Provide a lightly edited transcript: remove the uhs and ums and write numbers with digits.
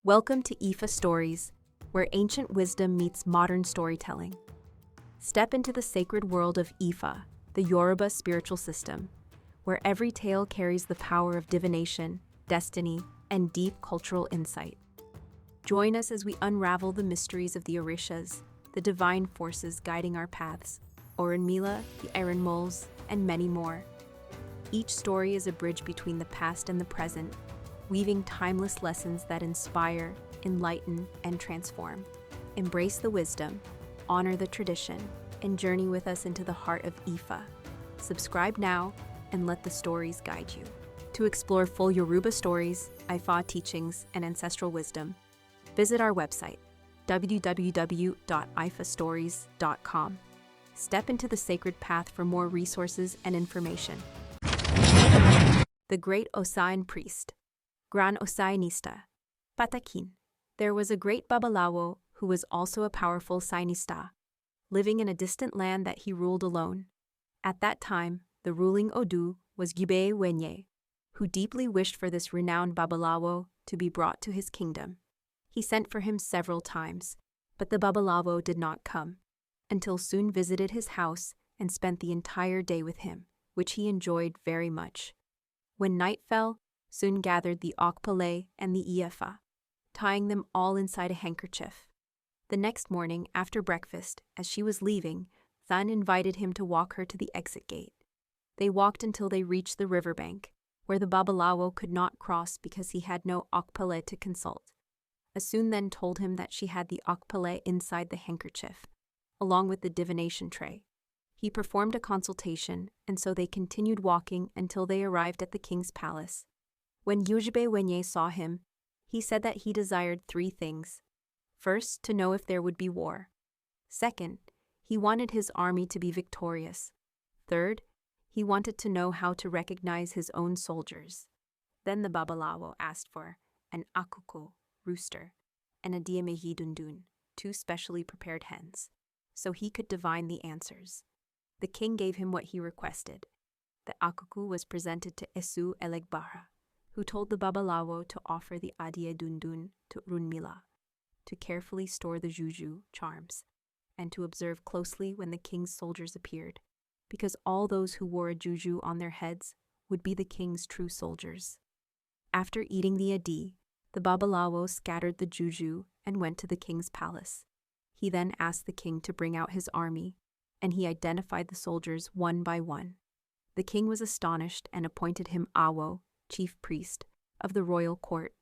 Welcome to IFAStories, where ancient wisdom meets modern storytelling. Step into the sacred world of Ifa, the Yoruba spiritual system, where every tale carries the power of divination, destiny, and deep cultural insight. Join us as we unravel the mysteries of the Orishas, the divine forces guiding our paths, Orunmila, the Iron Moles, and many more. Each story is a bridge between the past and the present, weaving timeless lessons that inspire, enlighten, and transform. Embrace the wisdom, honor the tradition, and journey with us into the heart of Ifa. Subscribe now and let the stories guide you. To explore full Yoruba stories, Ifa teachings, and ancestral wisdom, visit our website, www.ifastories.com. Step into the sacred path for more resources and information. The Great Ọṣáìn Priest, Gran Osainista, Patakin. There was a great Bàbáláwo who was also a powerful Sainista, living in a distant land that he ruled alone. At that time, the ruling Odu was Ògbè Wéñé, who deeply wished for this renowned Bàbáláwo to be brought to his kingdom. He sent for him several times, but the Bàbáláwo did not come, until Òṣún visited his house and spent the entire day with him, which he enjoyed very much. When night fell, Òṣún gathered the òkpèlè and the Ifa, tying them all inside a handkerchief. The next morning, after breakfast, as she was leaving, Òṣún invited him to walk her to the exit gate. They walked until they reached the riverbank, where the Bàbáláwo could not cross because he had no òkpèlè to consult. Òṣún then told him that she had the òkpèlè inside the handkerchief, along with the divination tray. He performed a consultation, and so they continued walking until they arrived at the king's palace. When Ògbè Wéñé saw him, he said that he desired three things. First, to know if there would be war. Second, he wanted his army to be victorious. Third, he wanted to know how to recognize his own soldiers. Then the Bàbáláwo asked for an akuko, rooster, and a diamehi dundun, two specially prepared hens, so he could divine the answers. The king gave him what he requested. The akuku was presented to Esu Elegbara, who told the Bàbáláwo to offer the adie dundun to Orunmila, to carefully store the juju charms, and to observe closely when the king's soldiers appeared, because all those who wore a juju on their heads would be the king's true soldiers. After eating the adi, the Bàbáláwo scattered the juju and went to the king's palace. He then asked the king to bring out his army, and he identified the soldiers one by one. The king was astonished and appointed him Awo, chief priest, of the royal court,